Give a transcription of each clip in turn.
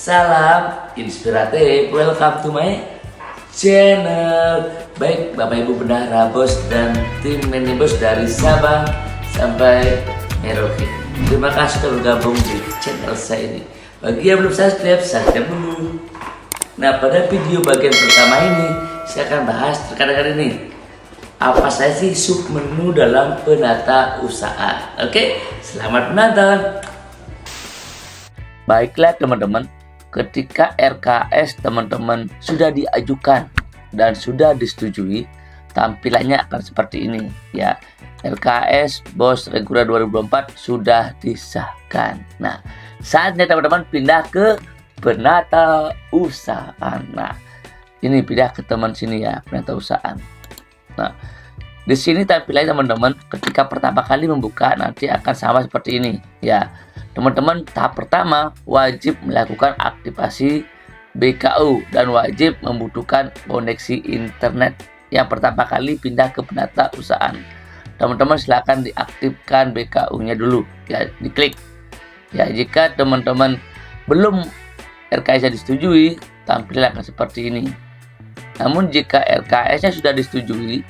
Salam inspiratif, welcome to my channel. Baik Bapak Ibu Bendahara, Bos dan tim Minibos dari Sabang sampai Merauke, terima kasih telah bergabung di channel saya ini. Bagi yang belum subscribe dulu. Nah, pada video bagian pertama ini saya akan bahas terkait dengan ini, apa saja sih sub menu dalam penata usaha. Oke, selamat menonton. Baiklah teman-teman, ketika RKS teman-teman sudah diajukan dan sudah disetujui, tampilannya akan seperti ini ya. RKS BOS Reguler 2024 sudah disahkan. Nah, saatnya teman-teman pindah ke penata usaha. Nah, ini pindah ke teman sini ya, penata usaha. Nah, di sini tampilannya teman-teman ketika pertama kali membuka nanti akan sama seperti ini ya. Teman-teman, tahap pertama wajib melakukan aktivasi BKU dan wajib membutuhkan koneksi internet. Yang pertama kali pindah ke penata usaha, teman-teman silahkan diaktifkan BKU-nya dulu ya, diklik ya. Jika teman-teman belum RKS-nya disetujui, tampilan akan seperti ini. Namun jika RKS-nya sudah disetujui,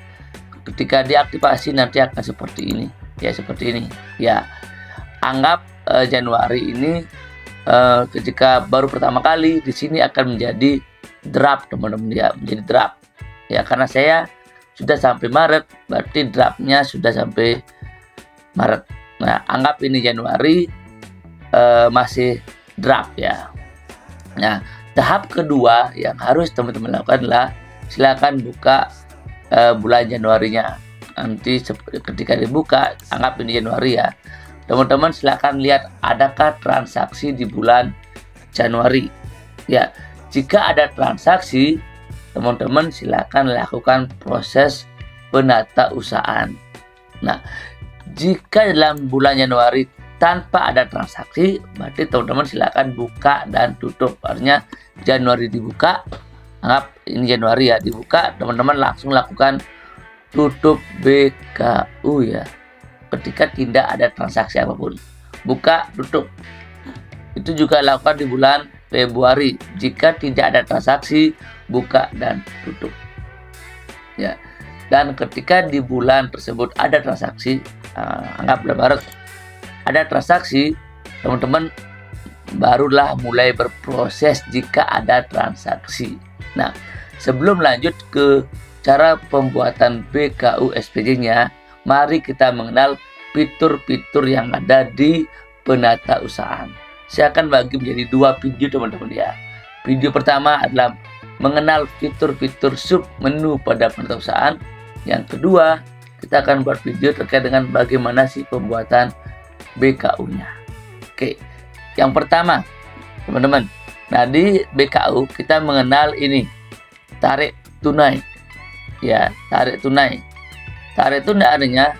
ketika diaktifasi nanti akan seperti ini ya, seperti ini ya. Anggap Januari ini ketika baru pertama kali, di sini akan menjadi draft teman-teman ya, menjadi draft ya, karena saya sudah sampai Maret, berarti draftnya sudah sampai Maret. Nah, anggap ini Januari masih draft ya. Nah, tahap kedua yang harus teman-teman lakukan adalah silakan buka bulan Januarinya. Nanti ketika dibuka, anggap ini Januari ya, teman-teman silakan lihat adakah transaksi di bulan Januari ya. Jika ada transaksi, teman-teman silakan lakukan proses penata usahaan. Nah, jika dalam bulan Januari tanpa ada transaksi, berarti teman-teman silakan buka dan tutup. Artinya Januari dibuka, anggap ini Januari ya, dibuka, teman-teman langsung lakukan tutup BKU ya. Ketika tidak ada transaksi apapun, buka tutup. Itu juga lakukan di bulan Februari. Jika tidak ada transaksi, buka dan tutup ya. Dan ketika di bulan tersebut ada transaksi, anggap bulan Maret ada transaksi, teman-teman barulah mulai berproses jika ada transaksi. Nah, sebelum lanjut ke cara pembuatan BKU SPJ-nya, mari kita mengenal fitur-fitur yang ada di penata usaha. Saya akan bagi menjadi dua video teman-teman ya. Video pertama adalah mengenal fitur-fitur sub menu pada penata usaha. Yang kedua, kita akan buat video terkait dengan bagaimana sih pembuatan BKU-nya. Oke, yang pertama teman-teman, nah di BKU kita mengenal ini tarik tunai ya, tarik tunai. Tarik tunai artinya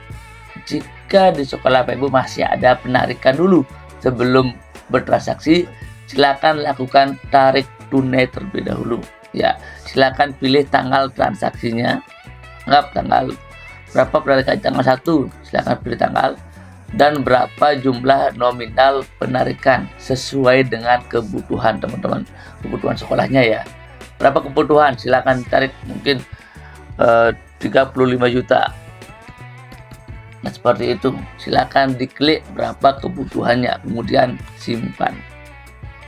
jika di sekolah Bapak Ibu masih ada penarikan dulu sebelum bertransaksi, silakan lakukan tarik tunai terlebih dahulu ya. Silakan pilih tanggal transaksinya, anggap tanggal berapa penarikan, tanggal 1, silakan pilih tanggal, dan berapa jumlah nominal penarikan sesuai dengan kebutuhan teman-teman, kebutuhan sekolahnya ya. Berapa kebutuhan, silakan tarik mungkin 35 juta. Nah, seperti itu. Silakan diklik berapa kebutuhannya, kemudian simpan.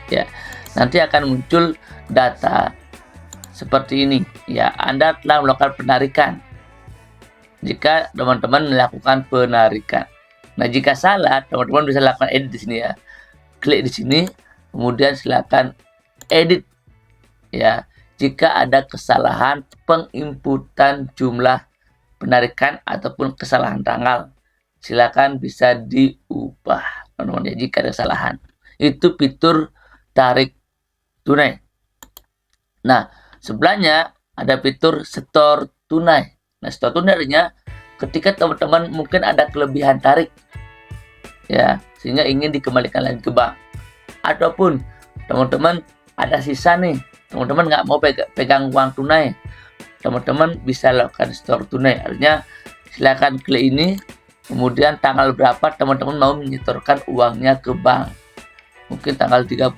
Ya, nanti akan muncul data seperti ini. Ya, Anda telah melakukan penarikan. Jika teman-teman melakukan penarikan. Nah, jika salah, teman-teman bisa lakukan edit di sini ya. Klik di sini, kemudian silakan edit. Ya, jika ada kesalahan penginputan jumlah penarikan ataupun kesalahan tanggal, silakan bisa diubah teman-teman ya. Jika ada kesalahan, itu fitur tarik tunai. Nah, sebelahnya ada fitur store tunai. Nah, store tunai artinya ketika teman-teman mungkin ada kelebihan tarik ya, sehingga ingin dikembalikan lagi ke bank, ataupun teman-teman ada sisa nih, teman-teman nggak mau pegang uang tunai, teman-teman bisa lakukan store tunai. Artinya silakan klik ini, kemudian tanggal berapa teman-teman mau menyetorkan uangnya ke bank, mungkin tanggal 30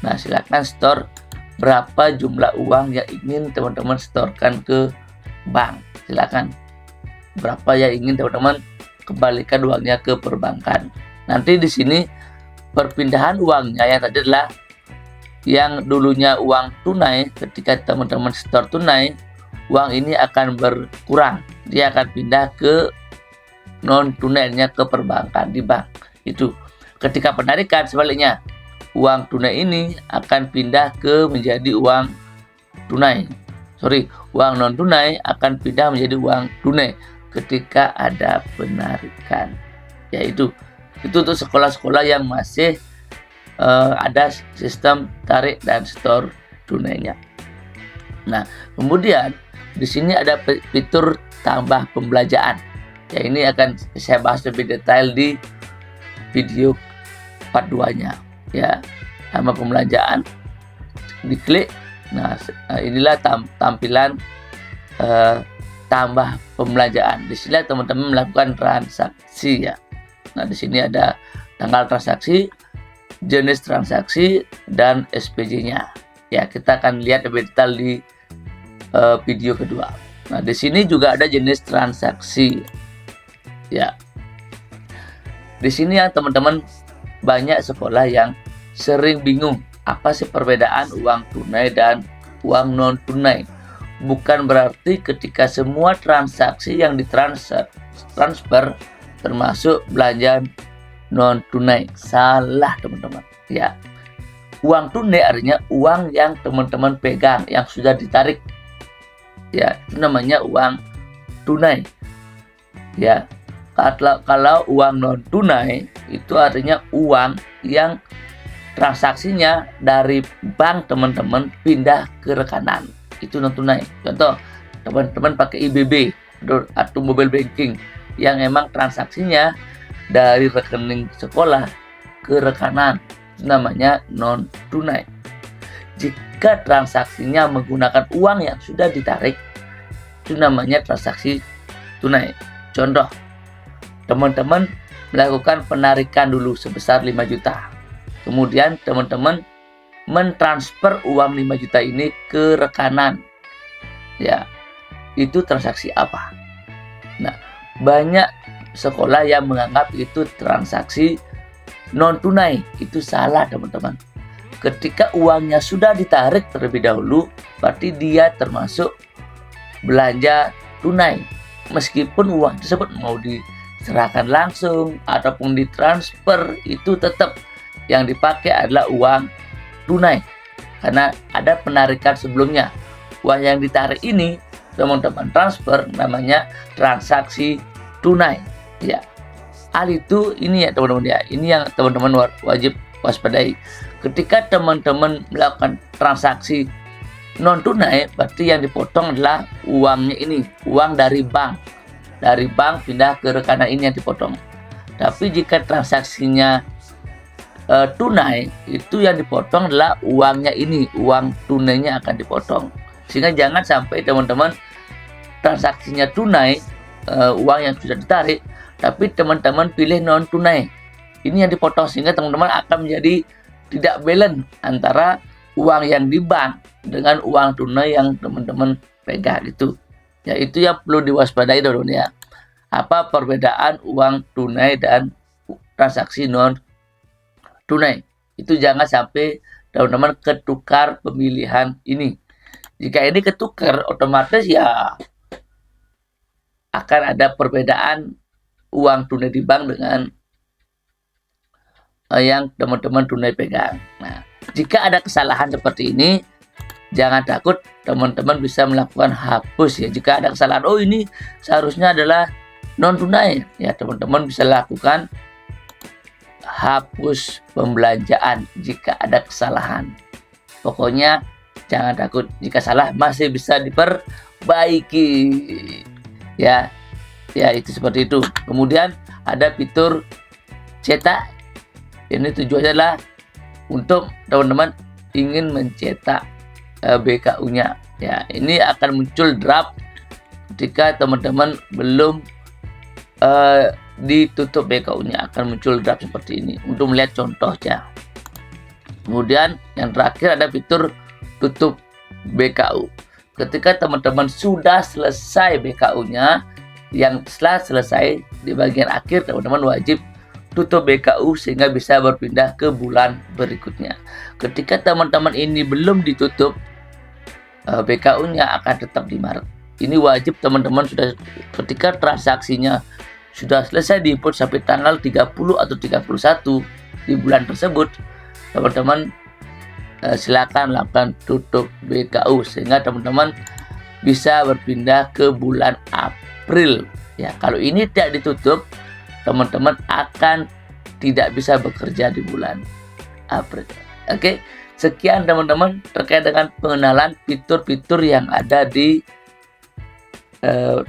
Nah, silakan store berapa jumlah uang yang ingin teman-teman setorkan ke bank. Silakan berapa yang ingin teman-teman kembalikan uangnya ke perbankan. Nanti di sini perpindahan uangnya yang tadi adalah yang dulunya uang tunai, ketika teman-teman store tunai, uang ini akan berkurang. Dia akan pindah ke non tunainya ke perbankan di bank. Itu. Ketika penarikan sebaliknya, uang tunai ini akan pindah ke menjadi uang tunai. Uang non tunai akan pindah menjadi uang tunai ketika ada penarikan. Yaitu itu untuk sekolah-sekolah yang masih ada sistem tarik dan store tunainya. Nah, kemudian di sini ada fitur tambah pembelanjaan. Ya, ini akan saya bahas lebih detail di video part 2-nya. Ya, tambah pembelanjaan, diklik. Nah, inilah tampilan tambah pembelanjaan. Di sini teman-teman melakukan transaksi ya. Nah, di sini ada tanggal transaksi, jenis transaksi, dan SPJ-nya. Ya, kita akan lihat lebih detail di video kedua. Nah, di sini juga ada jenis transaksi. Ya. Di sini ya teman-teman, banyak sekolah yang sering bingung apa sih perbedaan uang tunai dan uang non tunai. Bukan berarti ketika semua transaksi yang ditransfer termasuk belanja non tunai. Salah teman-teman. Ya. Uang tunai artinya uang yang teman-teman pegang, yang sudah ditarik. Ya, itu namanya uang tunai. Ya. Kalau uang non tunai itu artinya uang yang transaksinya dari bank teman-teman pindah ke rekanan. Itu non tunai. Contoh, teman-teman pakai IBB atau mobile banking yang emang transaksinya dari rekening sekolah ke rekanan, itu namanya non tunai. Jika transaksinya menggunakan uang yang sudah ditarik, itu namanya transaksi tunai. Contoh, teman-teman melakukan penarikan dulu sebesar 5 juta. Kemudian teman-teman mentransfer uang 5 juta ini ke rekanan. Ya, itu transaksi apa? Nah, banyak sekolah yang menganggap itu transaksi non tunai. Itu salah teman-teman. Ketika uangnya sudah ditarik terlebih dahulu, berarti dia termasuk belanja tunai. Meskipun uang tersebut mau diserahkan langsung ataupun ditransfer, itu tetap yang dipakai adalah uang tunai karena ada penarikan sebelumnya. Uang yang ditarik ini teman-teman transfer, namanya transaksi tunai. Ya, hal itu ini ya teman-teman ya, ini yang teman-teman wajib waspadai. Ketika teman-teman melakukan transaksi non tunai, berarti yang dipotong adalah uangnya ini, uang dari bank. Dari bank pindah ke rekanan ini yang dipotong. Tapi jika transaksinya tunai, itu yang dipotong adalah uangnya ini, uang tunainya akan dipotong. Sehingga jangan sampai teman-teman transaksinya tunai, uang yang sudah ditarik, tapi teman-teman pilih non tunai. Ini yang dipotong, sehingga teman-teman akan menjadi tidak balance antara uang yang di bank dengan uang tunai yang teman-teman pegang itu. Ya, itu yang perlu diwaspadai dulu ya. Apa perbedaan uang tunai dan transaksi non tunai? Itu jangan sampai teman-teman ketukar pemilihan ini. Jika ini ketukar, otomatis ya akan ada perbedaan uang tunai di bank dengan yang teman-teman tunai pegang. Nah, jika ada kesalahan seperti ini, jangan takut, teman-teman bisa melakukan hapus ya. Jika ada kesalahan, oh ini seharusnya adalah non tunai, ya teman-teman bisa lakukan hapus pembelanjaan jika ada kesalahan. Pokoknya jangan takut, jika salah masih bisa diperbaiki. Ya, itu seperti itu. Kemudian ada fitur cetak. Ini tujuannya adalah untuk teman-teman ingin mencetak BKU-nya. Ya, ini akan muncul draft ketika teman-teman belum ditutup BKU-nya, akan muncul draft seperti ini untuk melihat contohnya. Kemudian yang terakhir ada fitur tutup BKU. Ketika teman-teman sudah selesai BKU-nya, yang setelah selesai di bagian akhir teman-teman wajib tutup BKU sehingga bisa berpindah ke bulan berikutnya. Ketika teman-teman ini belum ditutup, BKU-nya akan tetap di Maret. Ini wajib teman-teman sudah ketika transaksinya sudah selesai diinput sampai tanggal 30 atau 31 di bulan tersebut, teman-teman silakan lakukan tutup BKU sehingga teman-teman bisa berpindah ke bulan April. Ya, kalau ini tidak ditutup, teman-teman akan tidak bisa bekerja di bulan April. Oke, sekian teman-teman terkait dengan pengenalan fitur-fitur yang ada di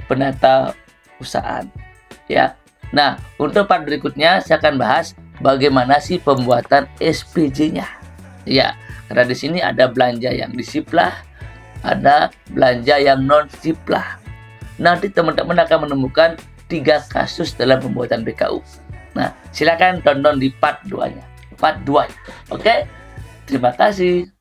penata usahaan. Ya. Nah, untuk part berikutnya saya akan bahas bagaimana sih pembuatan SPJ-nya. Ya, karena di sini ada belanja yang disiplah, ada belanja yang non siplah. Nanti teman-teman akan menemukan 3 kasus dalam pembuatan BKU. Nah, silakan tonton di part 2-nya. Part 2. Oke? Terima kasih.